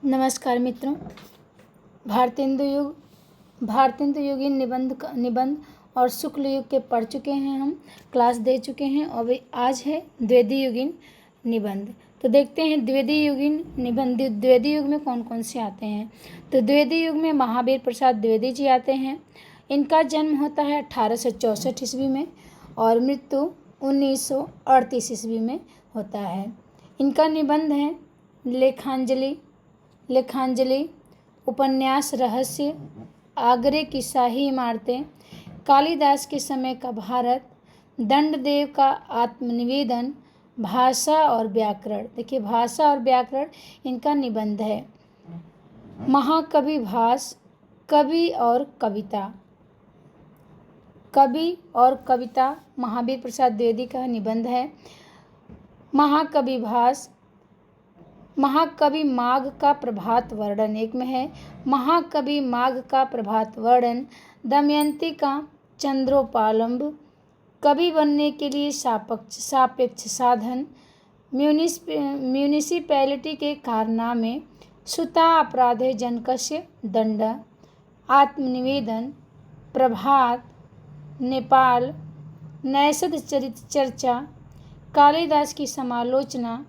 नमस्कार मित्रों। भारतेंदु युगीन निबंध और शुक्ल युग के पढ़ चुके हैं। हम क्लास दे चुके हैं और अभी आज है द्विवेदी युगीन निबंध। तो देखते हैं द्विवेदी युगीन निबंध द्विवेदी युग में कौन कौन से आते हैं। तो द्विवेदी युग में महावीर प्रसाद द्विवेदी जी आते हैं। इनका जन्म होता है 1864 ईस्वी में और मृत्यु 1938 ईस्वी में होता है। इनका निबंध है लेखांजलि, उपन्यास रहस्य, आगरे की शाही इमारतें, कालिदास के समय का भारत, दंडदेव का आत्मनिवेदन, भाषा और व्याकरण। देखिए, भाषा और व्याकरण इनका निबंध है। महाकवि भास, कवि और कविता महावीर प्रसाद द्विवेदी का निबंध है। महाकवि भास, महाकवि माघ का प्रभात वर्णन एक में है। महाकवि माघ का प्रभात वर्णन, दमयंती का चंद्रोपालंब, कवि बनने के लिए सापेक्ष साधन, म्यूनिसिपैलिटी के कारनामे, सुता अपराधे जनकस्य दंड, आत्मनिवेदन, प्रभात, नेपाल, नैषध चरित चर्चा, कालिदास की समालोचना,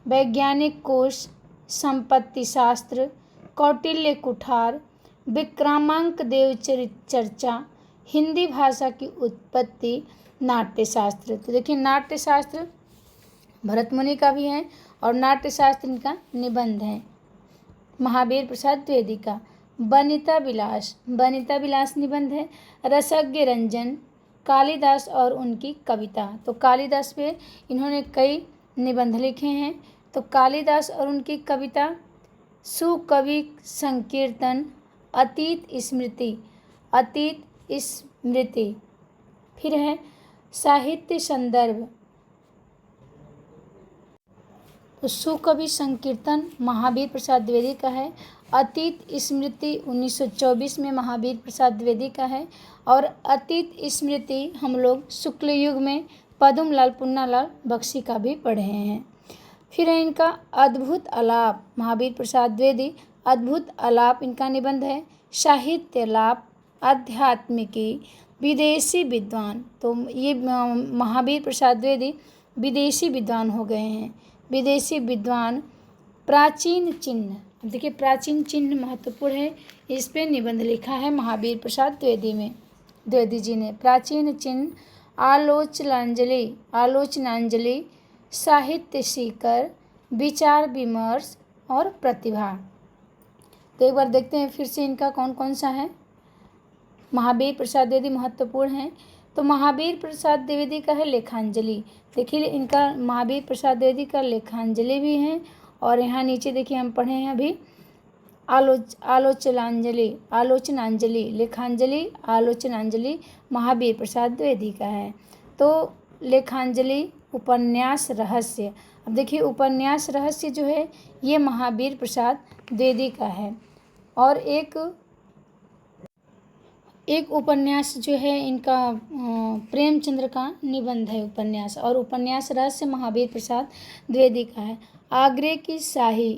वैज्ञानिक कोश, संपत्ति शास्त्र, कौटिल्य कुठार, विक्रमांक देव चरित चर्चा, हिंदी भाषा की उत्पत्ति, नाट्यशास्त्र। तो देखिए, नाट्यशास्त्र भरत मुनि का भी है और नाट्यशास्त्र इनका निबंध है महावीर प्रसाद द्विवेदी का। वनिता विलास निबंध है। रसज्ञ रंजन, कालिदास और उनकी कविता। तो कालिदास पे इन्होंने कई निबंध लिखे हैं। तो कालिदास और उनकी कविता, सुकवि संकीर्तन, अतीत स्मृति। फिर है साहित्य संदर्भ। तो सुकवि संकीर्तन महावीर प्रसाद द्विवेदी का है। अतीत स्मृति 1924 में महावीर प्रसाद द्विवेदी का है। और अतीत स्मृति हम लोग शुक्ल युग में पद्मलाल पुन्नालाल बख्शी का भी पढ़े हैं। फिर है इनका अद्भुत आलाप, महावीर प्रसाद द्विवेदी अद्भुत आलाप इनका निबंध है। साहित्य लाप, आध्यात्मिकी, विदेशी विद्वान। तो ये महावीर प्रसाद द्विवेदी विदेशी विद्वान हो गए हैं। विदेशी विद्वान, प्राचीन चिन्ह। देखिए, प्राचीन चिन्ह महत्वपूर्ण है। इस पे निबंध लिखा है महावीर प्रसाद द्विवेदी जी ने। प्राचीन चिन्ह, आलोचनांजलि, साहित्य सीकर, विचार विमर्श और प्रतिभा। तो एक बार देखते हैं फिर से इनका कौन कौन सा है। महावीर प्रसाद द्विवेदी महत्वपूर्ण है। तो महावीर प्रसाद द्विवेदी का है लेखांजलि। देखिए, इनका महावीर प्रसाद द्विवेदी का लेखांजलि भी है। और यहाँ नीचे देखिए हम पढ़े हैं अभी आलोचनांजलि, लेखांजलि, आलोचनांजलि महावीर प्रसाद द्विवेदी का है। तो लेखांजलि, उपन्यास रहस्य। अब देखिए, उपन्यास रहस्य जो है ये महावीर प्रसाद द्विवेदी का है। और एक उपन्यास जो है इनका प्रेमचंद्र का निबंध है उपन्यास। और उपन्यास रहस्य महावीर प्रसाद द्विवेदी का है। आगरे की शाही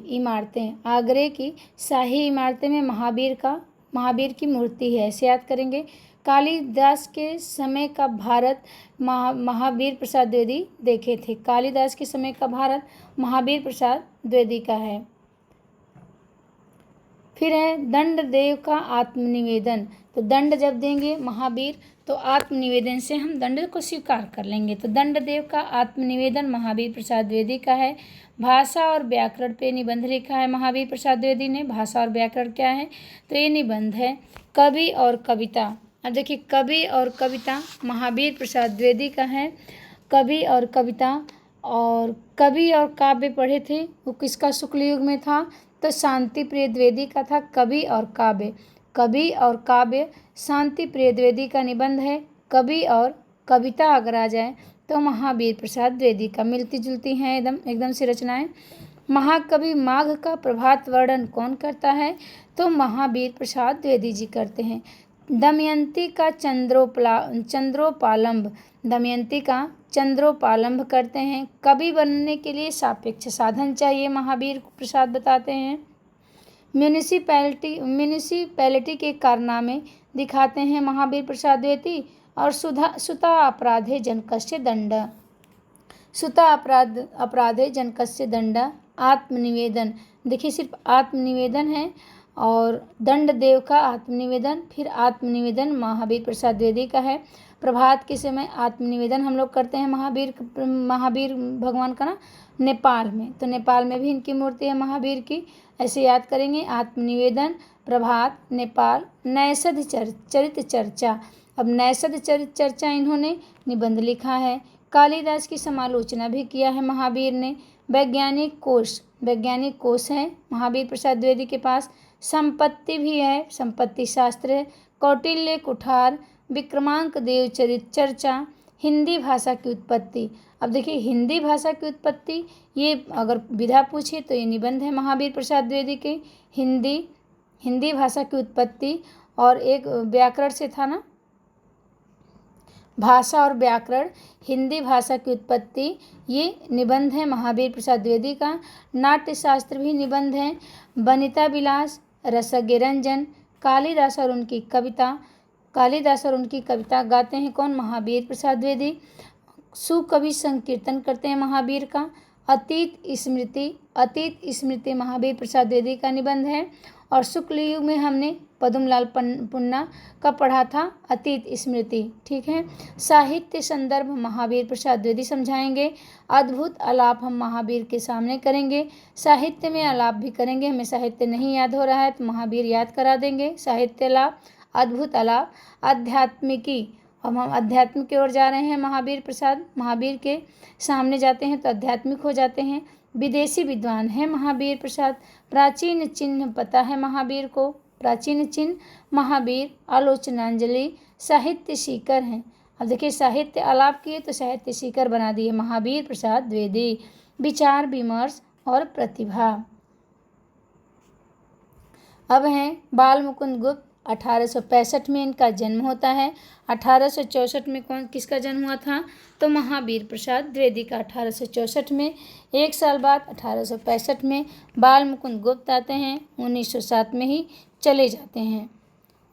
इमारतें में महावीर की मूर्ति है। ऐसे याद करेंगे। कालिदास के समय का भारत महावीर प्रसाद द्विवेदी देखे थे। कालिदास के समय का भारत महावीर प्रसाद द्विवेदी का है। फिर है दंडदेव का आत्मनिवेदन। तो दंड जब देंगे महावीर तो आत्मनिवेदन से हम दंड को स्वीकार कर लेंगे। तो दंडदेव का आत्मनिवेदन महावीर प्रसाद द्विवेदी का है। भाषा और व्याकरण पे निबंध लिखा है महावीर प्रसाद द्विवेदी ने। भाषा और व्याकरण क्या है? तो ये निबंध है। कवि और कविता। अब देखिए, कवि और कविता महावीर प्रसाद द्विवेदी का है। कवि और कविता, और कवि और काव्य पढ़े थे वो किसका शुक्ल युग में था? तो शांति प्रिय द्विवेदी का था। कवि और काव्य शांति प्रिय द्विवेदी का निबंध है। कवि और कविता अगर आ जाए तो महावीर प्रसाद द्विवेदी का। मिलती जुलती हैं एकदम से रचनाएं। महाकवि माघ का प्रभात वर्णन कौन करता है? तो महावीर प्रसाद द्विवेदी जी करते हैं। दमयंती का चंद्रोपालंब करते हैं। कवि बनने के लिए सापेक्ष साधन चाहिए, महावीर प्रसाद बताते हैं। म्यूनिसिपैलिटी के कारनामे दिखाते हैं महावीर प्रसाद द्विवेदी। और सुता अपराधे जनकस्य दंड, सुता अपराधे जनकस्य दंड, आत्मनिवेदन। देखिए सिर्फ आत्मनिवेदन है और दंड देव का आत्मनिवेदन, फिर आत्मनिवेदन महावीर प्रसाद द्विवेदी का है। प्रभात के समय आत्मनिवेदन हम लोग करते हैं महावीर भगवान का ना नेपाल में, तो नेपाल में भी इनकी मूर्ति है महावीर की, ऐसे याद करेंगे। आत्मनिवेदन, प्रभात, नेपाल, नैषध चरित चर्चा। अब नैषध चरित चर्चा इन्होंने निबंध लिखा है। कालिदास की समालोचना भी किया है महावीर ने। वैज्ञानिक कोश है महावीर प्रसाद द्विवेदी के पास। संपत्ति भी है, संपत्ति शास्त्र है। कौटिल्य कुठार, विक्रमांक देव चरित चर्चा। हिंदी भाषा की उत्पत्ति। अब देखिए हिंदी भाषा की उत्पत्ति, ये अगर विधा पूछे तो ये निबंध है महावीर प्रसाद द्विवेदी के। हिंदी भाषा की उत्पत्ति, और एक व्याकरण से था ना, भाषा और व्याकरण, हिंदी भाषा की उत्पत्ति, ये निबंध है महावीर प्रसाद द्विवेदी का। नाट्यशास्त्र भी निबंध है। वनिता विलास, रसज्ञ रंजन, कालिदास और उनकी कविता गाते हैं कौन? महावीर प्रसाद द्विवेदी। सुकवि संकीर्तन करते हैं महावीर का। अतीत स्मृति महावीर प्रसाद द्विवेदी का निबंध है। और शुक्ल युग में हमने पद्मलाल पुन्ना का पढ़ा था अतीत स्मृति, ठीक है। साहित्य संदर्भ महावीर प्रसाद द्विवेदी समझाएंगे। अद्भुत आलाप हम महावीर के सामने करेंगे। साहित्य में आलाप भी करेंगे, हमें साहित्य नहीं याद हो रहा है तो महावीर याद करा देंगे। साहित्य आलाप, अद्भुत आलाप। आध्यात्मिकी, अब हम अध्यात्म की ओर जा रहे हैं, महावीर के सामने जाते हैं तो आध्यात्मिक हो जाते हैं। विदेशी विद्वान है महावीर प्रसाद। प्राचीन चिन्ह पता है महावीर को, प्राचीन चिन्ह महावीर। आलोचनांजलि, साहित्य सीकर हैं। अब देखिए साहित्य आलाप किए तो साहित्य सीकर बना दिए महावीर प्रसाद द्विवेदी। विचार विमर्श और प्रतिभा। अब हैं बाल मुकुंद गुप्त। 1865 में इनका जन्म होता है। 1864 में किसका जन्म हुआ था? तो महावीर प्रसाद द्विवेदी का 1864 में। एक साल बाद 1865 में बाल मुकुंद गुप्त आते हैं। 1907 में ही चले जाते हैं।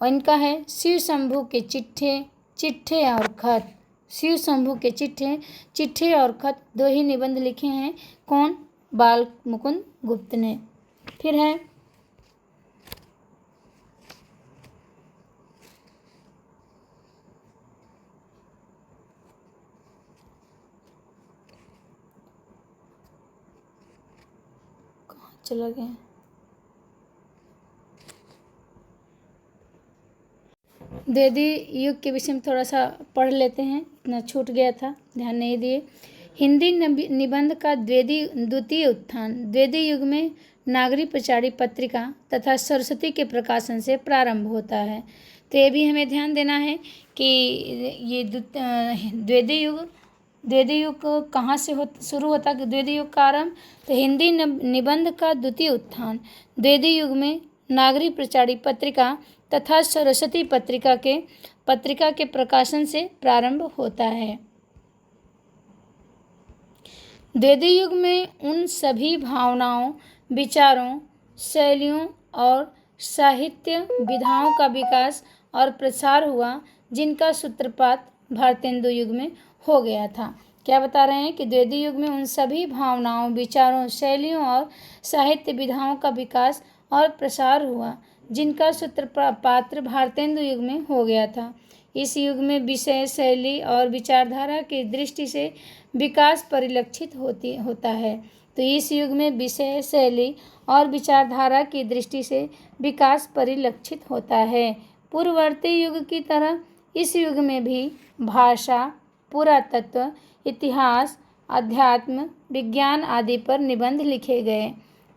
और इनका है शिव शंभू के चिट्ठे और खत। शिव शंभू के चिट्ठे और खत, दो ही निबंध लिखे हैं। कौन? बाल मुकुंद गुप्त ने। फिर है चला गया द्विवेदी युग के विषय में थोड़ा सा पढ़ लेते हैं, इतना छूट गया था, ध्यान नहीं दिए। हिंदी निबंध का द्वितीय उत्थान द्विवेदी युग में नागरी प्रचारी पत्रिका तथा सरस्वती के प्रकाशन से प्रारंभ होता है। तो ये भी हमें ध्यान देना है कि ये द्विवेदी युग कहाँ से शुरू होता है? द्विवेदी युग का आरंभ, तो हिंदी निबंध का द्वितीय उत्थान द्विवेदी युग में नागरी प्रचारी पत्रिका तथा सरस्वती पत्रिका के प्रकाशन से प्रारंभ होता है। द्विवेदी युग में उन सभी भावनाओं, विचारों, शैलियों और साहित्य विधाओं का विकास और प्रसार हुआ जिनका सूत्रपात भारतेंदु युग में हो गया था। क्या बता रहे हैं कि द्विवेदी युग में उन सभी भावनाओं, विचारों, शैलियों और साहित्य विधाओं का विकास और प्रसार हुआ जिनका सूत्रपात भारतेंदु युग में हो गया था। इस युग में विषय, शैली और विचारधारा की दृष्टि से विकास परिलक्षित होता है। तो इस युग में विषय, शैली और विचारधारा की दृष्टि से विकास परिलक्षित होता है। पूर्ववर्ती युग की तरह इस युग में भी भाषा, पुरातत्व, इतिहास, अध्यात्म, विज्ञान आदि पर निबंध लिखे गए।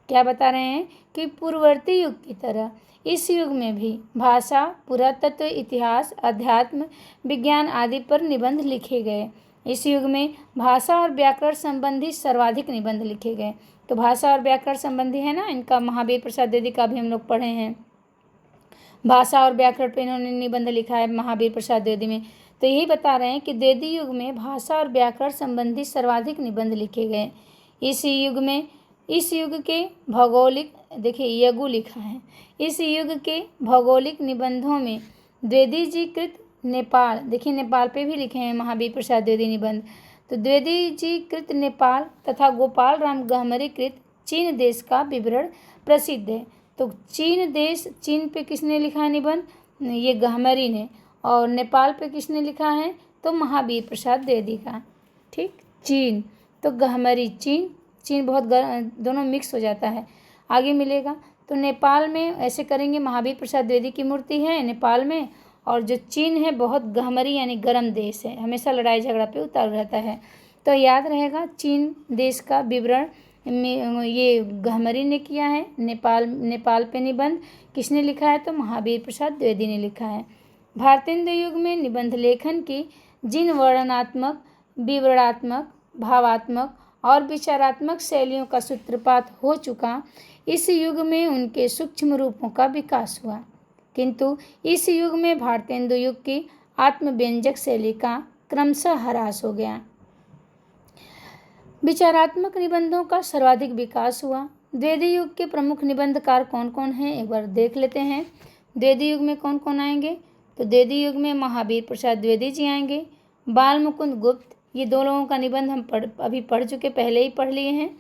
क्या बता रहे हैं कि पूर्ववर्ती युग की तरह इस युग में भी भाषा, पुरातत्व, इतिहास, अध्यात्म, विज्ञान आदि पर निबंध लिखे गए। इस युग में भाषा और व्याकरण संबंधी सर्वाधिक निबंध लिखे गए। तो भाषा और व्याकरण संबंधी है ना, इनका महावीर प्रसाद द्विवेदी का भी हम लोग पढ़े हैं। भाषा और व्याकरण पे इन्होंने निबंध लिखा है महावीर प्रसाद द्विवेदी में। तो यही बता रहे हैं कि द्विवेदी युग में भाषा और व्याकरण संबंधी सर्वाधिक निबंध लिखे गए। इस युग के भौगोलिक, देखिए यगु लिखा है, इस युग के भौगोलिक निबंधों में द्विवेदी जी कृत नेपाल, देखिए नेपाल पे भी लिखे हैं महावीर प्रसाद द्विवेदी निबंध, तो द्विवेदी जी कृत नेपाल तथा गोपाल राम गहमरी कृत चीन देश का विवरण प्रसिद्ध है। तो चीन देश, चीन पे किसने लिखा है निबंध? ये गहमरी ने। और नेपाल पे किसने लिखा है? तो महावीर प्रसाद द्विवेदी का। ठीक, चीन तो गहमरी, चीन, चीन बहुत दोनों मिक्स हो जाता है, आगे मिलेगा। तो नेपाल में ऐसे करेंगे, महावीर प्रसाद द्विवेदी की मूर्ति है नेपाल में, और जो चीन है बहुत गहमरी यानी गर्म देश है, हमेशा लड़ाई झगड़ा पे उतार रहता है। तो याद रहेगा, चीन देश का विवरण में ये गहमरी ने किया है। नेपाल पे निबंध किसने लिखा है? तो महावीर प्रसाद द्विवेदी ने लिखा है। भारतेंदु युग में निबंध लेखन की जिन वर्णनात्मक, विवरणात्मक, भावात्मक और विचारात्मक शैलियों का सूत्रपात हो चुका, इस युग में उनके सूक्ष्म रूपों का विकास हुआ, किंतु इस युग में भारतेंदु युग की आत्मव्यंजक शैली का क्रमशः ह्रास हो गया। विचारात्मक निबंधों का सर्वाधिक विकास हुआ। द्विवेदी युग के प्रमुख निबंधकार कौन कौन हैं, एक बार देख लेते हैं। द्विवेदी युग में कौन कौन आएंगे? तो द्विवेदी युग में महावीर प्रसाद द्विवेदी जी आएंगे, बाल मुकुंद गुप्त, ये दो लोगों का निबंध हम अभी पढ़ चुके, पहले ही पढ़ लिए हैं।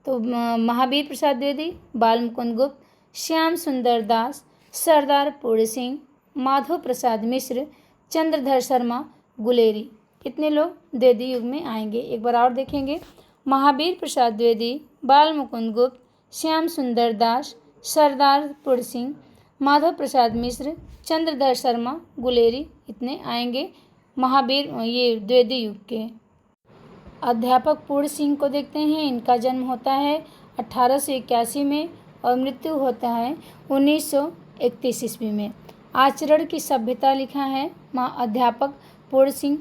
तो महावीर प्रसाद द्विवेदी, बाल मुकुंद गुप्त, श्याम सुंदर दास, सरदार पूर्ण सिंह, माधव प्रसाद मिश्र, चंद्रधर शर्मा गुलेरी, कितने लोग द्विवेदी युग में आएंगे, एक बार और देखेंगे। महावीर प्रसाद द्विवेदी, बाल मुकुंद गुप्त, श्याम सुंदर दास, सरदार पूर्ण सिंह, माधव प्रसाद मिश्र, चंद्रधर शर्मा गुलेरी, इतने आएंगे महावीर ये द्विवेदी युग के। अध्यापक पूर्ण सिंह को देखते हैं, इनका जन्म होता है 1881 में और मृत्यु होता है 1931 ईस्वी में। आचरण की सभ्यता लिखा है अध्यापक पूर्ण सिंह।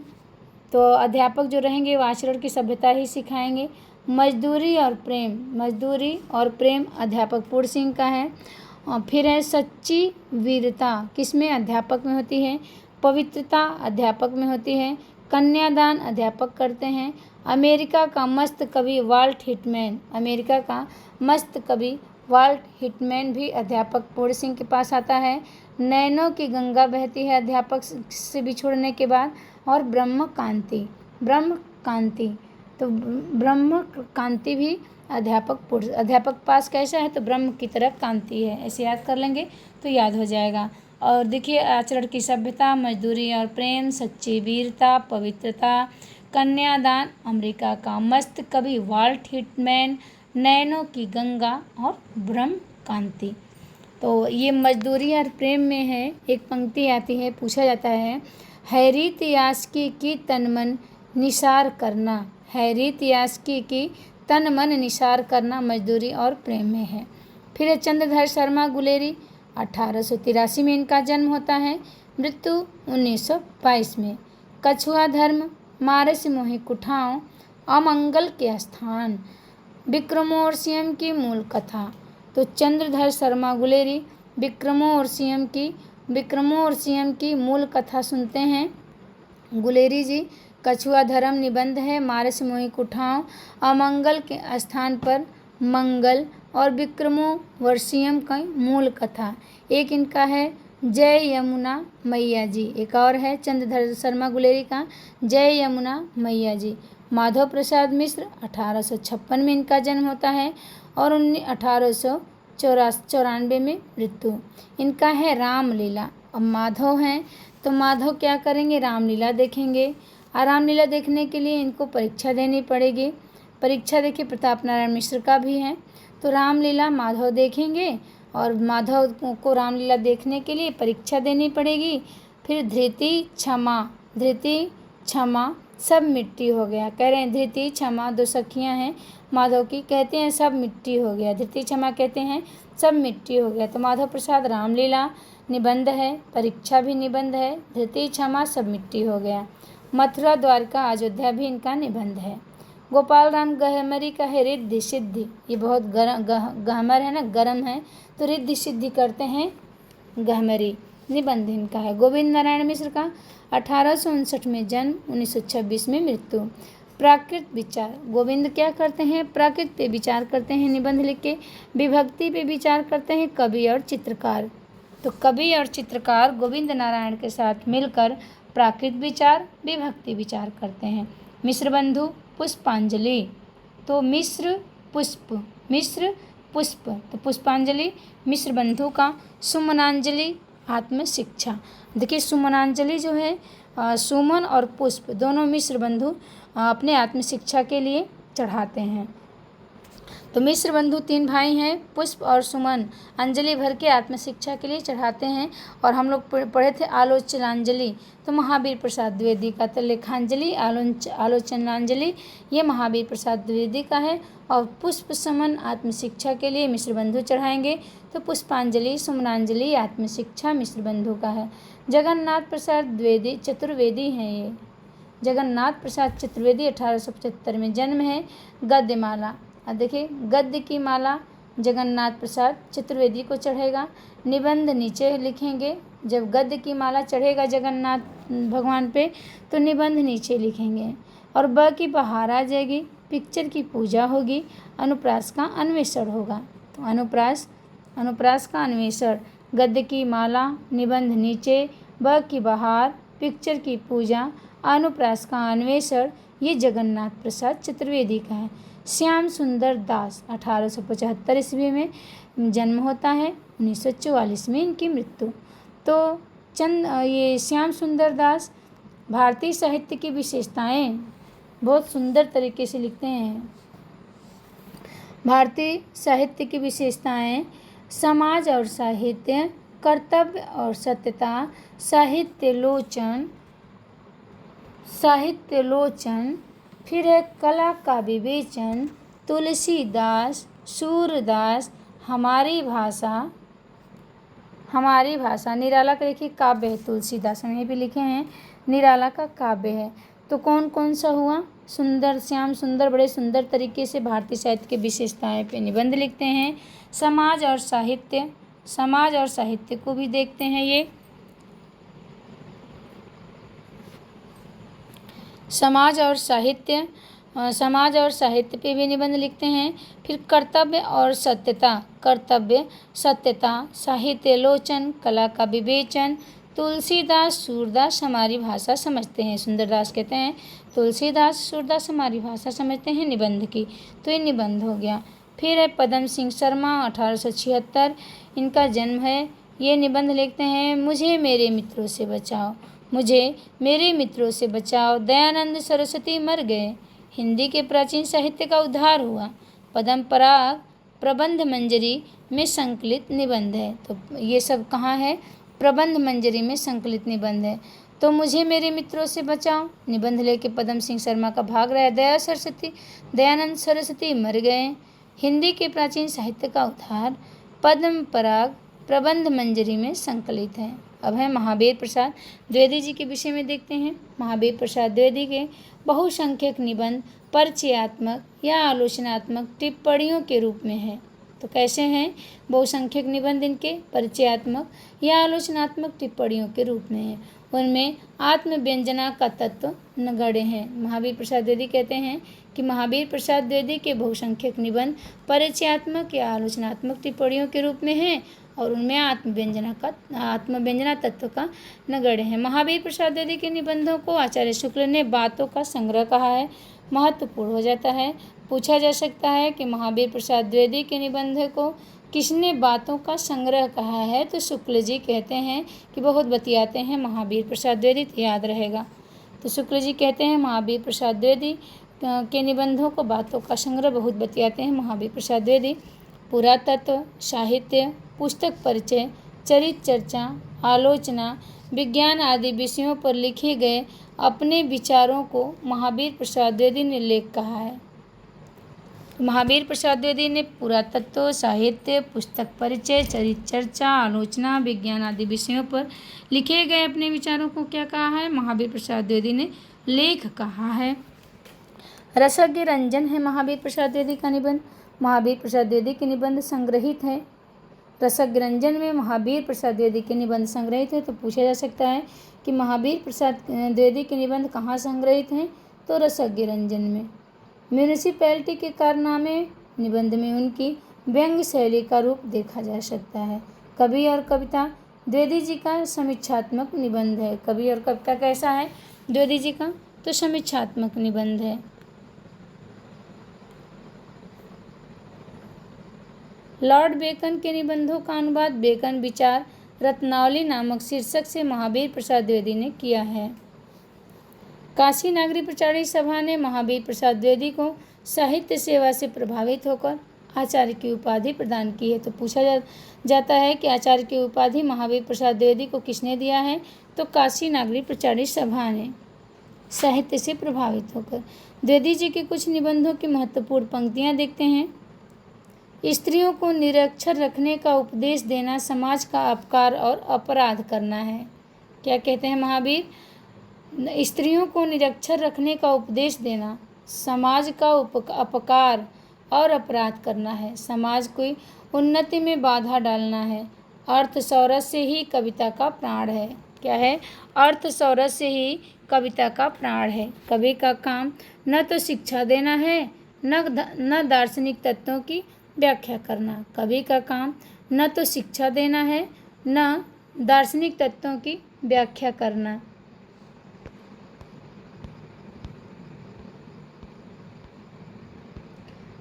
तो अध्यापक जो रहेंगे वो आचरण की सभ्यता ही सिखाएंगे। मजदूरी और प्रेम, मजदूरी और प्रेम अध्यापक पूर्ण सिंह का है। फिर है सच्ची वीरता, किसमें? अध्यापक में होती है। पवित्रता अध्यापक में होती है। कन्यादान अध्यापक करते हैं। अमेरिका का मस्त कवि वाल्ट हिटमैन, अमेरिका का मस्त कवि वाल्ट हिटमैन भी अध्यापक पूर्ण सिंह के पास आता है। नैनों की गंगा बहती है अध्यापक से बिछुड़ने के बाद। और ब्रह्म कांति, तो ब्रह्म कांति भी अध्यापक पास कैसा है? तो ब्रह्म की तरह कांति है, ऐसे याद कर लेंगे तो याद हो जाएगा। और देखिए, आचरण की सभ्यता, मजदूरी और प्रेम, सच्ची वीरता, पवित्रता, कन्यादान, अमेरिका का मस्त कवि वाल्ट हिटमैन, नैनों की गंगा और ब्रह्म कांति। तो ये मजदूरी और प्रेम में है, एक पंक्ति आती है, पूछा जाता है, हैरीत यास्की की तन मन निसार करना, हैरीत यास्की की तन मन निसार करना मजदूरी और प्रेम में है। फिर चंद्रधर शर्मा गुलेरी, 1883 में इनका जन्म होता है, मृत्यु 1922 में। कछुआ धर्म, मारस मोहि कुठाओं, अमंगल के स्थान, विक्रमोर्वशीयम की मूल कथा। तो चंद्रधर शर्मा गुलेरी विक्रमोर्वशीयम की मूल कथा सुनते हैं गुलेरी जी। कछुआ धर्म निबंध है, मारस मोहि कुठाओं, अमंगल के स्थान पर मंगल, और विक्रमोर्वशीयम का मूल कथा। एक इनका है जय यमुना मैया जी, एक और है चंद्रधर शर्मा गुलेरी का जय यमुना मैया जी। माधव प्रसाद मिश्र, 1856 में इनका जन्म होता है और 1894 में मृत्यु। इनका है रामलीला। अब माधव हैं तो माधव क्या करेंगे? रामलीला देखेंगे। और रामलीला देखने के लिए इनको परीक्षा देनी पड़ेगी। परीक्षा देखिए प्रताप नारायण मिश्र का भी है। तो रामलीला माधव देखेंगे और माधव को रामलीला देखने के लिए परीक्षा देनी पड़ेगी। फिर धृति क्षमा सब मिट्टी हो गया, कह रहे हैं धृति क्षमा दो सखियां हैं माधव की, कहते हैं सब मिट्टी हो गया, धृति क्षमा कहते हैं सब मिट्टी हो गया। तो माधव प्रसाद रामलीला निबंध है, परीक्षा भी निबंध है, धृति क्षमा सब मिट्टी हो गया। मथुरा द्वारका अयोध्या भी इनका निबंध है। गोपाल राम गहमरी का है रिद्धि सिद्धि, ये बहुत गहमर है ना, गरम है, तो रिद्धि सिद्धि करते हैं गहमरी, निबंध इनका है। गोविंद नारायण मिश्र का 1859 में जन्म, 1926 में मृत्यु। प्राकृत विचार, गोविंद क्या करते हैं, प्राकृत पे विचार करते हैं निबंध लिख के। विभक्ति पे विचार करते हैं कवि और चित्रकार। तो कवि और चित्रकार गोविंद नारायण के साथ मिलकर प्राकृत विचार, विभक्ति विचार करते हैं। मिश्र बंधु पुष्पांजलि, तो मिश्र पुष्प तो पुष्पांजलि मिश्र बंधु का। सुमनांजलि आत्म शिक्षा, देखिए सुमनांजलि जो है सुमन और पुष्प दोनों मिश्र बंधु अपने आत्म शिक्षा के लिए चढ़ाते हैं। तो मिश्र बंधु 3 भाई हैं, पुष्प और सुमन अंजलि भर के आत्म शिक्षा के लिए चढ़ाते हैं। और हम लोग पढ़े थे आलोचनांजलि, तो महावीर प्रसाद द्विवेदी का। तो लेखांजलि, आलोचनांजलि ये महावीर प्रसाद द्विवेदी का है। और पुष्प सुमन आत्म शिक्षा के लिए मिश्र बंधु चढ़ाएंगे। तो पुष्पांजलि, सुमनांजलि आत्म शिक्षा मिश्र बंधु का है। जगन्नाथ प्रसाद द्विवेदी चतुर्वेदी हैं ये। जगन्नाथ प्रसाद चतुर्वेदी 1875 में जन्म है। गद्यमाला, अब देखिए गद्य की माला जगन्नाथ प्रसाद चतुर्वेदी को चढ़ेगा। निबंध नीचे लिखेंगे, जब गद्य की माला चढ़ेगा जगन्नाथ भगवान पे तो निबंध नीचे लिखेंगे। और ब की बहार आ जाएगी, पिक्चर की पूजा होगी, अनुप्रास का अन्वेषण होगा। तो अनुप्रास का अन्वेषण, गद्य की माला, निबंध नीचे, ब की बहार, पिक्चर की पूजा, अनुप्रास का अन्वेषण, ये जगन्नाथ प्रसाद चतुर्वेदी का है। श्याम सुंदर दास 1875 ईस्वी में जन्म होता है, 1944 में इनकी मृत्यु। तो ये श्याम सुंदर दास भारतीय साहित्य की विशेषताएं बहुत सुंदर तरीके से लिखते हैं। भारतीय साहित्य की विशेषताएं समाज और साहित्य, कर्तव्य और सत्यता, साहित्य लोचन, फिर है कला का विवेचन, तुलसीदास, सूरदास, हमारी भाषा। निराला का देखिए काव्य है, तुलसीदास ने भी लिखे हैं, निराला का काव्य है। तो कौन कौन सा हुआ, सुंदर, श्याम सुंदर बड़े सुंदर तरीके से भारतीय साहित्य की विशेषताएं पे निबंध लिखते हैं। समाज और साहित्य को भी देखते हैं ये। समाज और साहित्य पे भी निबंध लिखते हैं। फिर कर्तव्य सत्यता, साहित्य लोचन, कला का विवेचन, तुलसीदास, सूरदास हमारी भाषा समझते हैं। सुंदरदास कहते हैं तुलसीदास, सूरदास हमारी भाषा समझते हैं निबंध की। तो ये निबंध हो गया। फिर है पदम सिंह शर्मा 1876 इनका जन्म है। ये निबंध लिखते हैं मुझे मेरे मित्रों से बचाओ, दयानंद सरस्वती मर गए, हिंदी के प्राचीन साहित्य का उद्धार हुआ, पद्म पराग प्रबंध मंजरी में संकलित निबंध है। तो ये सब कहाँ है, प्रबंध मंजरी में संकलित निबंध है। तो मुझे मेरे मित्रों से बचाओ निबंध लेके पदम सिंह शर्मा का भाग रहा है। दयानंद सरस्वती मर गए, हिंदी के प्राचीन साहित्य का उद्धार, पद्म पराग प्रबंध मंजरी में संकलित है। अब है महावीर प्रसाद द्विवेदी जी के विषय में देखते हैं। महावीर प्रसाद द्विवेदी के बहुसंख्यक निबंध परिचयात्मक या आलोचनात्मक टिप्पणियों के रूप में है। तो कैसे हैं बहुसंख्यक निबंध, इनके परिचयात्मक या आलोचनात्मक टिप्पणियों के रूप में है। उनमें आत्मव्यंजना का तत्व नगण्य है। महावीर प्रसाद द्विवेदी कहते हैं कि महावीर प्रसाद द्विवेदी के बहुसंख्यक निबंध परिचयात्मक या आलोचनात्मक टिप्पणियों के रूप में हैं और उनमें आत्मव्यंजना तत्व का नगण्य है। महावीर प्रसाद द्विवेदी के निबंधों को आचार्य शुक्ल ने बातों का संग्रह कहा है। महत्वपूर्ण हो जाता है, पूछा जा सकता है कि महावीर प्रसाद द्विवेदी के निबंध को किसने बातों का संग्रह कहा है, तो शुक्ल जी कहते हैं कि बहुत बतियाते हैं महावीर प्रसाद द्विवेदी, तो याद रहेगा। तो शुक्ल जी कहते हैं महावीर प्रसाद द्विवेदी के निबंधों को बातों का संग्रह बहुत बतियाते हैं महावीर प्रसाद द्विवेदी। पुरातत्व, साहित्य, पुस्तक परिचय, चरित्र चर्चा, आलोचना, विज्ञान आदि विषयों पर लिखे गए अपने विचारों को महावीर प्रसाद द्विवेदी ने लेख कहा है। महावीर प्रसाद द्विवेदी ने पुरातत्व, साहित्य, पुस्तक परिचय, चरित्र चर्चा, आलोचना, विज्ञान आदि विषयों पर लिखे गए अपने विचारों को क्या कहा है, महावीर प्रसाद द्विवेदी ने लेख कहा है। रसज्ञ रंजन है महावीर प्रसाद द्विवेदी का निबंध। महावीर प्रसाद द्विवेदी के निबंध संग्रहित है। रसज्ञ रंजन में महावीर प्रसाद द्विवेदी के निबंध संग्रहित है। तो पूछा जा सकता है कि महावीर प्रसाद द्विवेदी के निबंध कहाँ संग्रहित हैं, तो रसज्ञ रंजन में। म्यूनिसिपैलिटी के कारनामे निबंध में उनकी व्यंग्य शैली का रूप देखा जा सकता है। कवि और कविता द्विवेदी जी का समीक्षात्मक निबंध है। कवि और कविता कैसा है द्विवेदी जी का? तो समीक्षात्मक निबंध है। लॉर्ड बेकन के निबंधों का अनुवाद बेकन विचार रत्नावली नामक शीर्षक से महावीर प्रसाद द्विवेदी ने किया है। काशी नागरी प्रचारी सभा ने महावीर प्रसाद द्विवेदी को साहित्य सेवा से प्रभावित होकर आचार्य की उपाधि प्रदान की है। तो पूछा जाता है कि आचार्य की उपाधि महावीर प्रसाद द्विवेदी को किसने दिया है? तो काशी नागरी प्रचारी सभा ने। साहित्य से प्रभावित होकर द्विवेदी जी के कुछ निबंधों की महत्वपूर्ण पंक्तियां देखते हैं। स्त्रियों को निरक्षर रखने का उपदेश देना समाज का अपकार और अपराध करना है। क्या कहते हैं महावीर? स्त्रियों को निरक्षर रखने का उपदेश देना समाज का अपकार और अपराध करना है, समाज की उन्नति में बाधा डालना है। अर्थ सौरस्य ही कविता का प्राण है। क्या है? अर्थ सौरस्य ही कविता का प्राण है। कवि का काम न तो शिक्षा देना है न दार्शनिक तत्वों की व्याख्या करना। कवि का काम न तो शिक्षा देना है न दार्शनिक तत्वों की व्याख्या करना।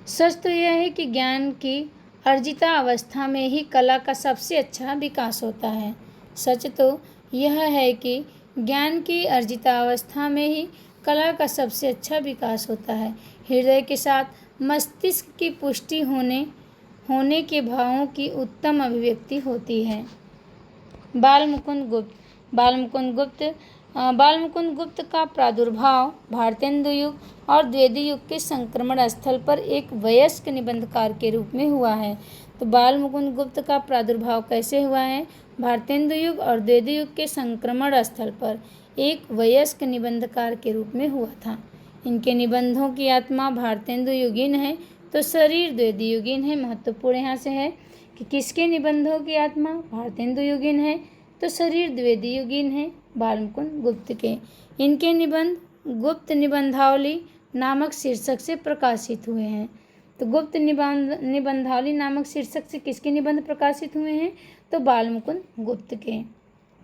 सच तो यह है कि ज्ञान की अर्जिता अवस्था में ही कला का सबसे अच्छा विकास होता है। सच तो यह है कि ज्ञान की अर्जिता अवस्था में ही कला का सबसे अच्छा विकास होता है। हृदय के साथ मस्तिष्क की पुष्टि होने के भावों की उत्तम अभिव्यक्ति होती है। बाल मुकुंद गुप्त का प्रादुर्भाव भारतेंदु युग और द्विवेदी युग के संक्रमण स्थल पर एक वयस्क निबंधकार के रूप में हुआ है। तो बाल मुकुंद गुप्त का प्रादुर्भाव कैसे हुआ है? भारतेंदु युग और द्विवेदी युग के संक्रमण स्थल पर एक वयस्क निबंधकार के रूप में हुआ था। इनके निबंधों की आत्मा भारतेंदु युगीन है तो शरीर द्विवेदी युगीन है। महत्वपूर्ण यहाँ से है कि किसके निबंधों की आत्मा भारतेंदु युगीन है तो शरीर द्विवेदी युगीन है? बाल मुकुंद गुप्त के। इनके निबंध गुप्त निबंधावली नामक शीर्षक से प्रकाशित हुए हैं। तो गुप्त निबंधावली नामक शीर्षक से किसके निबंध प्रकाशित हुए हैं? तो बाल मुकुंद गुप्त के।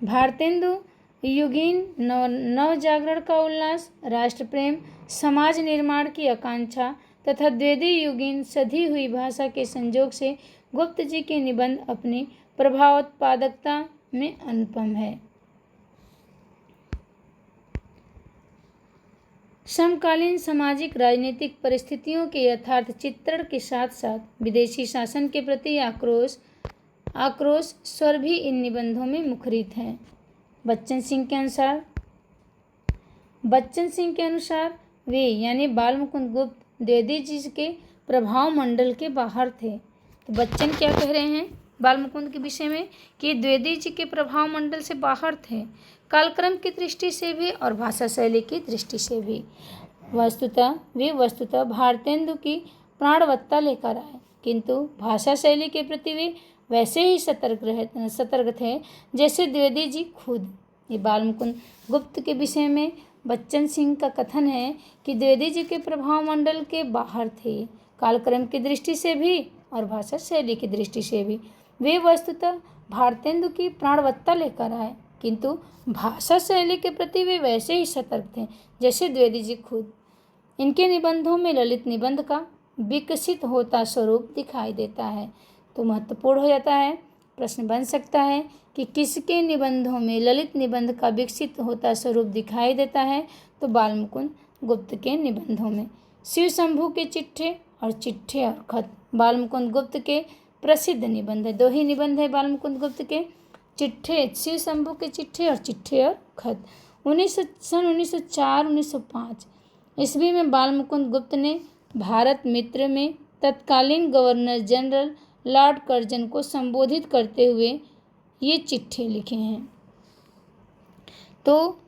भारतेंदु युगीन नव जागरण का उल्लास, राष्ट्र प्रेम, समाज निर्माण की आकांक्षा तथा द्विवेदी युगीन सधी हुई भाषा के संयोग से गुप्त जी के निबंध अपनी प्रभावोत्पादकता में अनुपम है। समकालीन सामाजिक राजनीतिक परिस्थितियों के यथार्थ चित्रण के साथ साथ विदेशी शासन के प्रति आक्रोश स्वर भी इन निबंधों में मुखरित है। बच्चन सिंह के अनुसार वे यानी बाल मुकुंद गुप्त द्विवेदी जी के प्रभाव मंडल के बाहर थे। तो बच्चन क्या कह रहे हैं बाल मुकुंद के विषय में कि द्विवेदी जी के प्रभाव मंडल से बाहर थे, कालक्रम की दृष्टि से भी और भाषा शैली की दृष्टि से भी। वस्तुतः भारतेंदु की प्राणवत्ता लेकर आए, किंतु भाषा शैली के प्रति वे वैसे ही सतर्क थे जैसे द्विवेदी जी खुद। ये बाल मुकुंद गुप्त के विषय में बच्चन सिंह का कथन है कि द्विवेदी जी के प्रभाव मंडल के बाहर थे, कालक्रम की दृष्टि से भी और भाषा शैली की दृष्टि से भी। वे वस्तुतः भारतेंदु की प्राणवत्ता लेकर आए, किंतु भाषा शैली के प्रति वे वैसे ही सतर्क थे जैसे द्विवेदी जी खुद। इनके निबंधों में ललित निबंध का विकसित होता स्वरूप दिखाई देता है। तो महत्वपूर्ण हो जाता है, प्रश्न बन सकता है कि किसके निबंधों में ललित निबंध का विकसित होता स्वरूप दिखाई देता है? तो बाल मुकुंद गुप्त के निबंधों में। शिव शंभू के चिट्ठे और खत बाल मुकुंद गुप्त के प्रसिद्ध निबंध है। दो ही निबंध है बाल मुकुंद गुप्त के, शिव शंभू के चिट्ठे और खत। 1904-1905 ईस्वी में बाल मुकुंद गुप्त ने भारत मित्र में तत्कालीन गवर्नर जनरल लॉर्ड कर्जन को संबोधित करते हुए ये चिट्ठे लिखे हैं। तो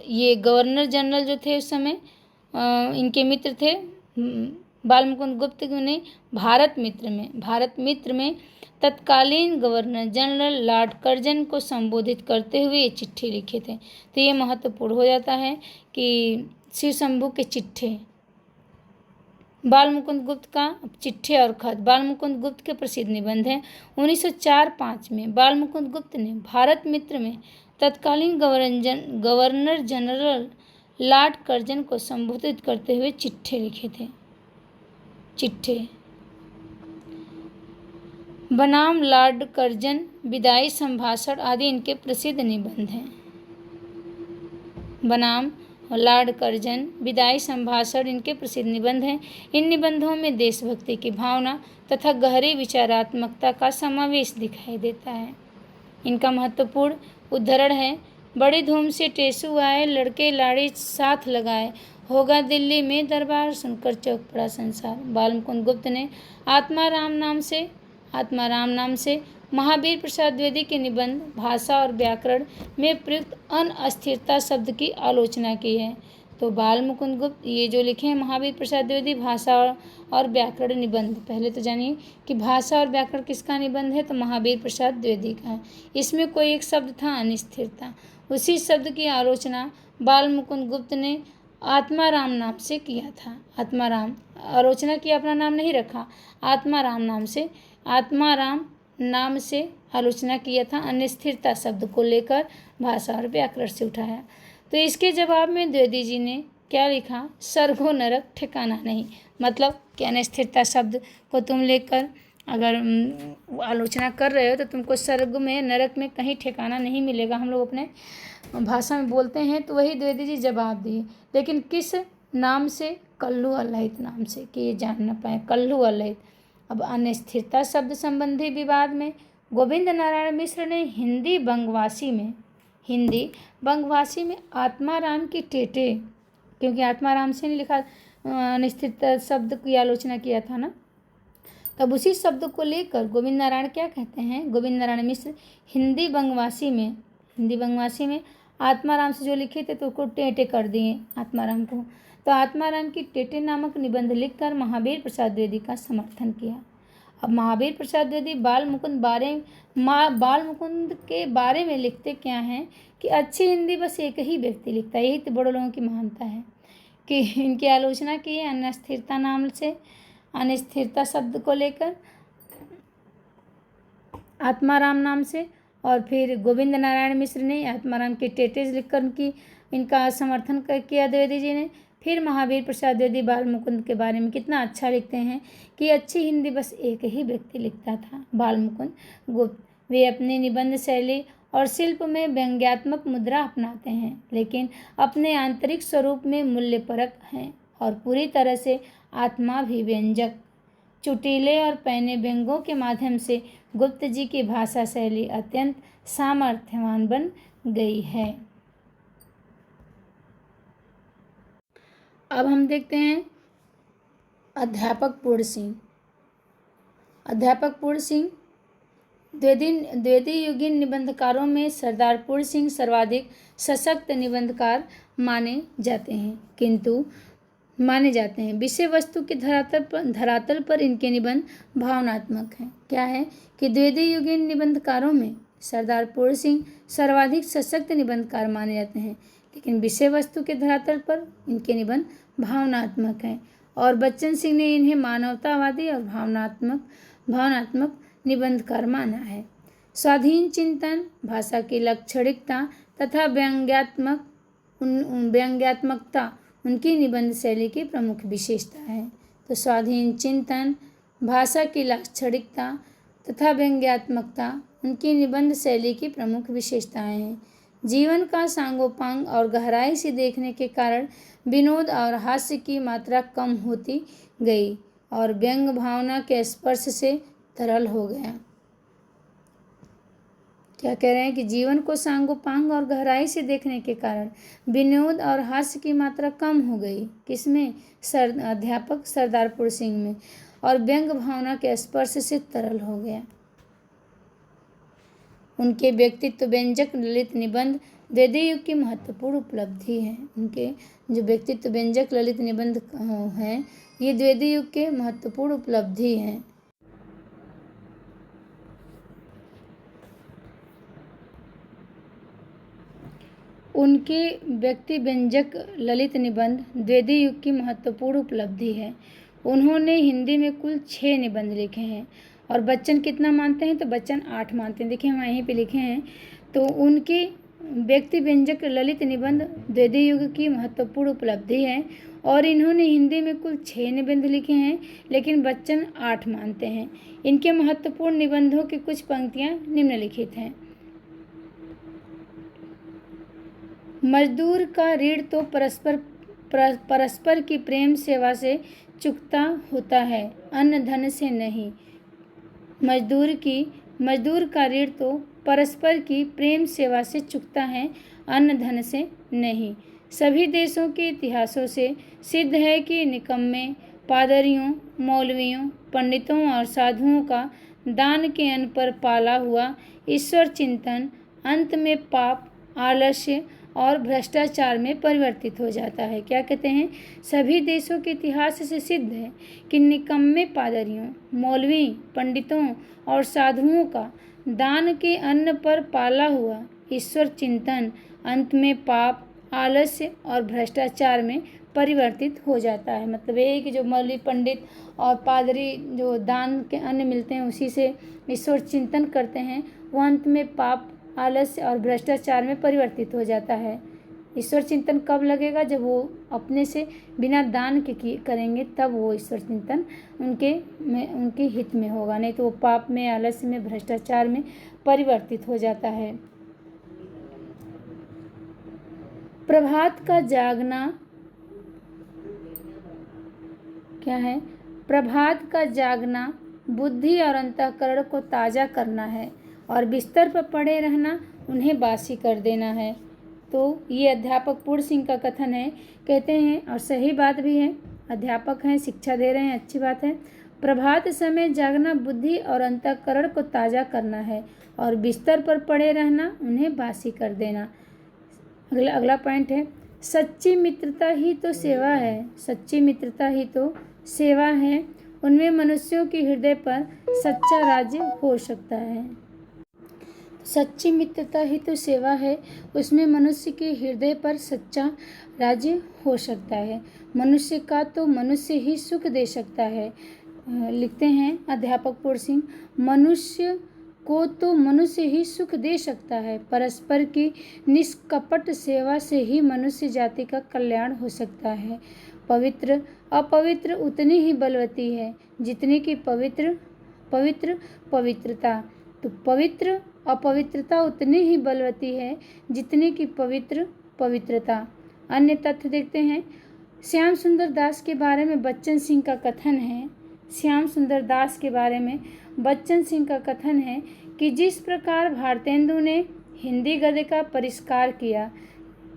ये गवर्नर जनरल जो थे उस समय इनके मित्र थे बाल मुकुंद गुप्त ने भारत मित्र में तत्कालीन गवर्नर जनरल लॉर्ड कर्जन को संबोधित करते हुए ये चिट्ठी लिखे थे। तो ये महत्वपूर्ण हो जाता है कि शिव शंभू के चिट्ठे, बाल मुकुंद गुप्त का चिट्ठे और खत बाल मुकुंद गुप्त के प्रसिद्ध निबंध हैं। 1904-5 में बाल मुकुंद गुप्त ने भारत मित्र में तत्कालीन गवर्नर जनरल लॉर्ड कर्जन को संबोधित करते हुए चिट्ठे लिखे थे। चिट्ठे बनाम लॉर्ड कर्जन, विदाई संभाषण आदि इनके प्रसिद्ध निबंध हैं। बनाम लॉर्ड कर्जन, विदाई संभाषण इनके प्रसिद्ध निबंध हैं। इन निबंधों में देशभक्ति की भावना तथा गहरी विचारात्मकता का समावेश दिखाई देता है। इनका महत्वपूर्ण उद्धरण है, बड़ी धूम से टेसू आए, लड़के लाड़ी साथ लगाए, होगा दिल्ली में दरबार, सुनकर चौक पड़ा संसार। बाल मुकुंद गुप्त ने आत्माराम नाम से महावीर प्रसाद द्विवेदी के निबंध भाषा और व्याकरण में प्रयुक्त अस्थिरता शब्द की आलोचना की है। तो बाल मुकुंद गुप्त ये जो लिखे हैं महावीर प्रसाद द्विवेदी भाषा और व्याकरण निबंध, पहले तो जानिए कि भाषा और व्याकरण किसका निबंध है, तो महावीर प्रसाद द्विवेदी का है। इसमें कोई एक शब्द था अनिस्थिरता, उसी शब्द की आलोचना बाल मुकुंद गुप्त ने आत्माराम नाम से किया था। आत्माराम आलोचना की, अपना नाम नहीं रखा, आत्माराम नाम से आलोचना किया था। अनिस्थिरता शब्द को लेकर भाषा और व्याकरण से उठाया। तो इसके जवाब में द्विवेदी जी ने क्या लिखा, स्वर्ग नरक ठिकाना नहीं। मतलब कि अनिस्थिरता शब्द को तुम लेकर अगर आलोचना कर रहे हो तो तुमको स्वर्ग में नरक में कहीं ठिकाना नहीं मिलेगा, हम लोग अपने भाषा में बोलते हैं। तो वही द्विवेदी जी जवाब दिए, लेकिन किस नाम से, कल्लू अल्लाहित नाम से, कि ये जान न पाए कल्लू अल्लाहित। अब अनिस्थिरता शब्द संबंधी विवाद में गोविंद नारायण मिश्र ने हिंदी बंगवासी में आत्माराम की टेटे, क्योंकि आत्माराम से नहीं लिखा, अनिस्थिरता शब्द की आलोचना किया था ना, तब उसी शब्द को लेकर गोविंद नारायण क्या कहते हैं, गोविंद नारायण मिश्र हिंदी बंगवासी में आत्माराम से जो लिखे थे तो उसको टेटे कर दिए आत्माराम को। तो आत्माराम की टेटे नामक निबंध लिखकर महावीर प्रसाद द्विवेदी का समर्थन किया। अब महावीर प्रसाद द्विवेदी बाल मुकुंद के बारे में लिखते क्या हैं कि अच्छी हिंदी बस एक ही व्यक्ति लिखता है। यही तो बड़े लोगों की महानता है कि इनकी आलोचना की है अनिस्थिरता नाम से, अनिस्थिरता शब्द को लेकर आत्माराम नाम से, और फिर गोविंद नारायण मिश्र ने आत्माराम के टेटेज लिखकर इनका समर्थन किया द्विवेदी जी ने। फिर महावीर प्रसाद द्विवेदी बाल मुकुंद के बारे में कितना अच्छा लिखते हैं कि अच्छी हिंदी बस एक ही व्यक्ति लिखता था, बाल मुकुंद गुप्त। वे अपनी निबंध शैली और शिल्प में व्यंग्यात्मक मुद्रा अपनाते हैं, लेकिन अपने आंतरिक स्वरूप में मूल्यपरक हैं और पूरी तरह से आत्माभिव्यंजक। चुटीले और पैने व्यंग्यों के माध्यम से गुप्त जी की भाषा शैली अत्यंत सामर्थ्यवान बन गई है। अब हम देखते हैं अध्यापक पूर्ण सिंह। द्विवेदी युगीन निबंधकारों में सरदार पूर्ण सिंह सर्वाधिक सशक्त निबंधकार माने जाते हैं। विषय वस्तु के धरातल पर इनके निबंध भावनात्मक हैं। क्या है कि द्विवेदी युगीन निबंधकारों में सरदार पूर्ण सिंह सर्वाधिक सशक्त निबंधकार माने जाते हैं, लेकिन विषय वस्तु के धरातल पर इनके निबंध भावनात्मक हैं, और बच्चन सिंह ने इन्हें मानवतावादी और भावनात्मक निबंधकार माना है। स्वाधीन चिंतन, भाषा की लाक्षणिकता तथा व्यंग्यात्मकता उनकी निबंध शैली की प्रमुख विशेषता है। तो स्वाधीन चिंतन, भाषा की लाक्षणिकता तथा व्यंग्यात्मकता उनकी निबंध शैली की प्रमुख विशेषताएं हैं। जीवन का सांगोपांग और गहराई से देखने के कारण विनोद और हास्य की मात्रा कम होती गई और व्यंग भावना के स्पर्श से तरल हो गया। क्या कह रहे हैं कि जीवन को सांगोपांग और गहराई से देखने के कारण विनोद और हास्य की मात्रा कम हो गई, किसमें, अध्यापक सरदार पूर्ण सिंह में, और व्यंग भावना के स्पर्श से तरल हो गया। उनके व्यक्तित्व व्यंजक ललित निबंध द्विवेदी युग की महत्वपूर्ण उपलब्धि है। उनके जो व्यक्तित्व व्यंजक ललित निबंध हैं, ये द्विवेदी युग के महत्वपूर्ण उपलब्धि हैं। उनके व्यक्ति व्यंजक ललित निबंध द्विवेदी युग की महत्वपूर्ण उपलब्धि है। उन्होंने हिंदी में कुल 6 निबंध लिखे हैं। और बच्चन कितना मानते हैं? तो बच्चन 8 मानते हैं। देखिए हम यहीं पे लिखे हैं। तो उनकी व्यक्ति व्यंजक ललित निबंध द्विवेदी युग की महत्वपूर्ण उपलब्धि है और इन्होंने हिंदी में कुल 6 निबंध लिखे हैं, लेकिन बच्चन 8 मानते हैं। इनके महत्वपूर्ण निबंधों की कुछ पंक्तियां निम्नलिखित हैं। मजदूर का ऋण तो परस्पर की प्रेम सेवा से चुकता होता है, अन्न धन से नहीं। मजदूर का ऋण तो परस्पर की प्रेम सेवा से चुकता है, अन्न धन से नहीं। सभी देशों के इतिहासों से सिद्ध है कि निकम्मे पादरियों, मौलवियों, पंडितों और साधुओं का दान के अन्न पर पाला हुआ ईश्वर चिंतन अंत में पाप, आलस्य और भ्रष्टाचार में परिवर्तित हो जाता है। क्या कहते हैं? सभी देशों के इतिहास से सिद्ध है कि निकम्मे पादरियों, मौलवी, पंडितों और साधुओं का दान के अन्न पर पाला हुआ ईश्वर चिंतन अंत में पाप, आलस्य और भ्रष्टाचार में परिवर्तित हो जाता है। मतलब ये कि जो मौलवी, पंडित और पादरी जो दान के अन्न मिलते हैं उसी से ईश्वर चिंतन करते हैं, वो अंत में पाप, आलस्य और भ्रष्टाचार में परिवर्तित हो जाता है। ईश्वर चिंतन कब लगेगा? जब वो अपने से बिना दान के करेंगे, तब वो ईश्वर चिंतन उनके हित में होगा, नहीं तो वो पाप में, आलस्य में, भ्रष्टाचार में परिवर्तित हो जाता है। प्रभात का जागना क्या है? प्रभात का जागना बुद्धि और अंतःकरण को ताज़ा करना है और बिस्तर पर पड़े रहना उन्हें बासी कर देना है। तो ये अध्यापक पूर्ण सिंह का कथन है। कहते हैं, और सही बात भी है, अध्यापक हैं, शिक्षा दे रहे हैं, अच्छी बात है। प्रभात समय जागना बुद्धि और अंतःकरण को ताज़ा करना है और बिस्तर पर पड़े रहना उन्हें बासी कर देना। अगला पॉइंट है, सच्ची मित्रता ही तो सेवा है। सच्ची मित्रता ही तो सेवा है, उनमें मनुष्यों के हृदय पर सच्चा राज्य हो सकता है। सच्ची मित्रता ही तो सेवा है, उसमें मनुष्य के हृदय पर सच्चा राज्य हो सकता है। मनुष्य का तो मनुष्य ही सुख दे सकता है। लिखते हैं अध्यापक पूर्ण सिंह, मनुष्य को तो मनुष्य ही सुख दे सकता है। परस्पर की निष्कपट सेवा से ही मनुष्य जाति का कल्याण हो सकता है। अपवित्र उतनी ही बलवती है जितनी की पवित्रता। तो अपवित्रता उतनी ही बलवती है जितनी की पवित्रता। अन्य तथ्य देखते हैं। श्याम सुंदर दास के बारे में बच्चन सिंह का कथन है। श्याम सुंदर दास के बारे में बच्चन सिंह का कथन है कि जिस प्रकार भारतेंदु ने हिंदी गद्य का परिष्कार किया।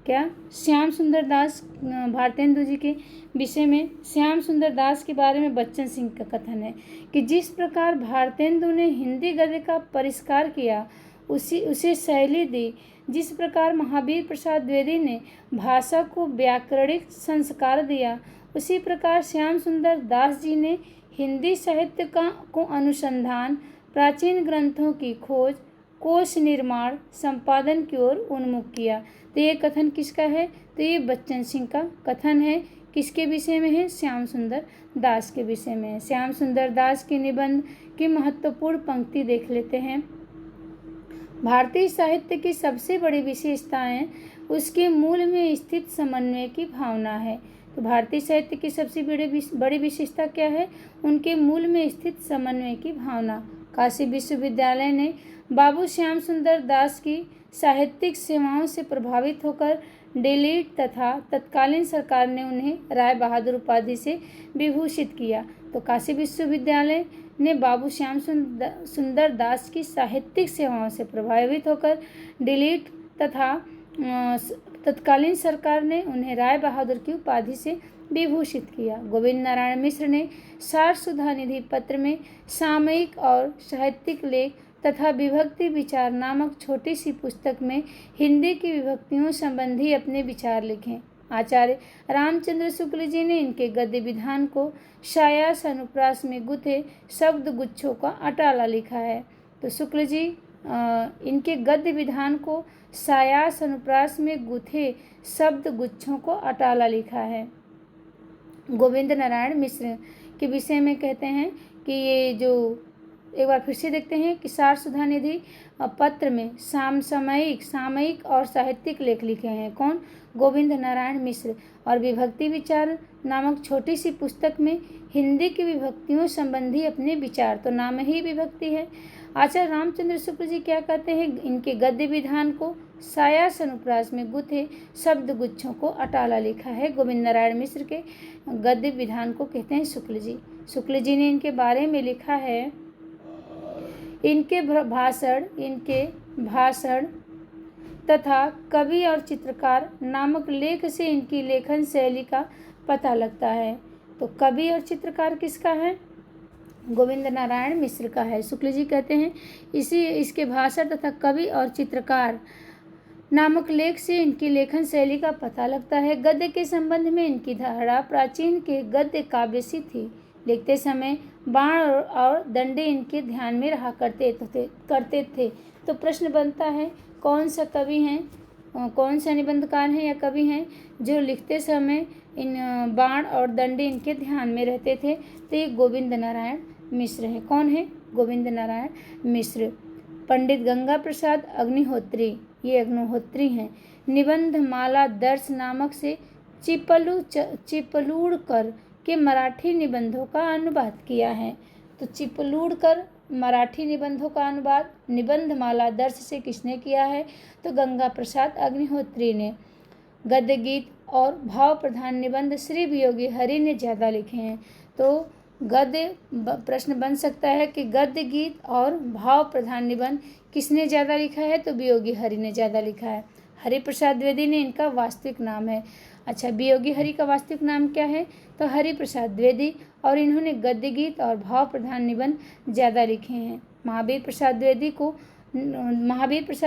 क्या? श्याम सुंदर दास, भारतेंदु जी के विषय में श्याम सुंदर दास के बारे में बच्चन सिंह का कथन है कि जिस प्रकार भारतेंदु ने हिंदी गद्य का परिष्कार किया, उसे शैली दी, जिस प्रकार महावीर प्रसाद द्विवेदी ने भाषा को व्याकरणिक संस्कार दिया, उसी प्रकार श्याम सुंदर दास जी ने हिंदी साहित्य को अनुसंधान, प्राचीन ग्रंथों की खोज, कोश निर्माण, संपादन की ओर उन्मुख किया। तो ये कथन किसका है? तो ये बच्चन सिंह का कथन है। किसके विषय में है? श्याम सुंदर दास के विषय में है। श्याम सुंदर दास के निबंध की महत्वपूर्ण पंक्ति देख लेते हैं। भारतीय साहित्य की सबसे बड़ी विशेषताएं उसके मूल में स्थित समन्वय की भावना है। तो भारतीय साहित्य की सबसे बड़ी विशेषता क्या है? उनके मूल में स्थित समन्वय की भावना। काशी विश्वविद्यालय ने बाबू श्याम सुंदर दास की साहित्यिक सेवाओं से प्रभावित होकर डिलीट तथा तत्कालीन सरकार ने उन्हें राय बहादुर उपाधि से विभूषित किया। तो काशी विश्वविद्यालय ने बाबू श्याम सुंदर दास की साहित्यिक सेवाओं से प्रभावित होकर डिलीट तथा तत्कालीन सरकार ने उन्हें राय बहादुर की उपाधि से विभूषित किया। गोविंद नारायण मिश्र ने सार सुधा निधि पत्र में सामयिक और साहित्यिक लेख तथा विभक्ति विचार नामक छोटी सी पुस्तक में हिंदी की विभक्तियों संबंधी अपने विचार लिखे। आचार्य रामचंद्र शुक्ल जी ने इनके गद्य विधान को शायास अनुप्रास में गुथे शब्द गुच्छों का अटाला लिखा है। तो शुक्ल जी इनके गद्य विधान को सायास अनुप्रास में गुथे शब्द गुच्छों को अटाला लिखा है। गोविंद नारायण मिश्र के विषय में कहते हैं कि ये जो एक बार फिर से देखते हैं कि सार सुधा निधि पत्र में सामयिक और साहित्यिक लेख लिखे हैं। कौन? गोविंद नारायण मिश्र। और विभक्ति विचार नामक छोटी सी पुस्तक में हिंदी की विभक्तियों संबंधी अपने विचार, तो नाम ही विभक्ति है। आचार्य रामचंद्र शुक्ल जी क्या कहते हैं? इनके गद्य विधान को सायास अनुप्रास में गुथे शब्द गुच्छों को अटाला लिखा है। गोविंद नारायण मिश्र के गद्य विधान को कहते हैं शुक्ल जी। शुक्ल जी ने इनके बारे में लिखा है, इनके भाषण तथा कवि और चित्रकार नामक लेख से इनकी लेखन शैली का पता लगता है। तो कवि और चित्रकार किसका है? गोविंद नारायण मिश्र का है। शुक्ल जी कहते हैं इसके भाषण तथा कवि और चित्रकार नामक लेख से इनकी लेखन शैली का पता लगता है। गद्य के संबंध में इनकी धारणा प्राचीन के गद्य काव्य सी थी। लिखते समय बाण और दंडे इनके ध्यान में रहा करते थे। तो प्रश्न बनता है, कौन सा कवि हैं, कौन सा निबंधकार हैं या कवि हैं जो लिखते समय इन बाण और दंडे इनके ध्यान में रहते थे? तो ये गोविंद नारायण मिश्र हैं। कौन है? गोविंद नारायण मिश्र। पंडित गंगा प्रसाद अग्निहोत्री, ये अग्निहोत्री हैं। निबंध माला दर्श नामक से चिपलूणकर के मराठी निबंधों का अनुवाद किया है। तो चिपलूणकर मराठी निबंधों का अनुवाद निबंध माला दर्श से किसने किया है? तो गंगा प्रसाद अग्निहोत्री ने। गद्य गीत और भाव प्रधान निबंध श्री वियोगी हरि ने ज़्यादा लिखे हैं। तो प्रश्न बन सकता है कि गद्य गीत और भाव प्रधान निबंध किसने ज़्यादा लिखा है? तो वियोगी हरि ने ज़्यादा लिखा है। हरि प्रसाद द्विवेदी ने इनका वास्तविक नाम है। अच्छा, वियोगी हरि का वास्तविक नाम क्या है? तो हरि प्रसाद द्विवेदी। और इन्होंने गद्य गीत और भाव प्रधान निबंध ज़्यादा लिखे हैं। महावीर प्रसाद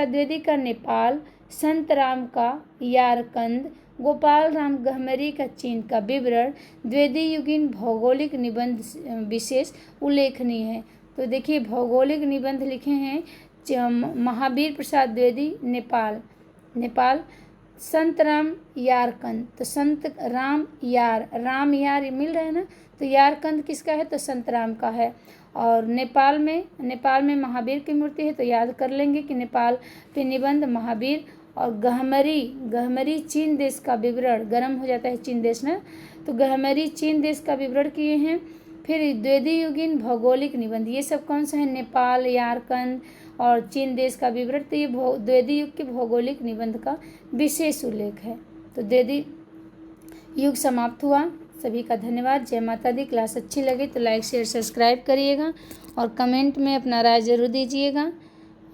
द्विवेदी का नेपाल, संत राम का यारकंद, गोपाल राम गहमरी का चीन का विवरण, द्विवेदी युगीन भौगोलिक निबंध विशेष उल्लेखनीय है। तो देखिए, भौगोलिक निबंध लिखे हैं महावीर प्रसाद द्विवेदी नेपाल, संत राम यारकंद, तो संत राम यार ये मिल रहा है ना, तो यारकंद किसका है? तो संत राम का है। और नेपाल में महावीर की मूर्ति है, तो याद कर लेंगे कि नेपाल पे निबंध महावीर। और गहमरी चीन देश का विवरण, गर्म हो जाता है चीन देश ना, तो गहमरी चीन देश का विवरण किए हैं। फिर द्विवेदी युगीन भौगोलिक निबंध, ये सब कौन सा है? नेपाल, यारकंद और चीन देश का विवरण। तो ये द्विवेदी युग के भौगोलिक निबंध का विशेष उल्लेख है। तो द्विवेदी युग समाप्त हुआ। सभी का धन्यवाद। जय माता दी। क्लास अच्छी लगे तो लाइक शेयर सब्सक्राइब करिएगा और कमेंट में अपना राय जरूर दीजिएगा।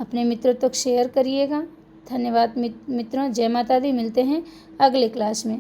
अपने मित्रों तक शेयर करिएगा। धन्यवाद मित्रों। जय माता दी। मिलते हैं अगले क्लास में।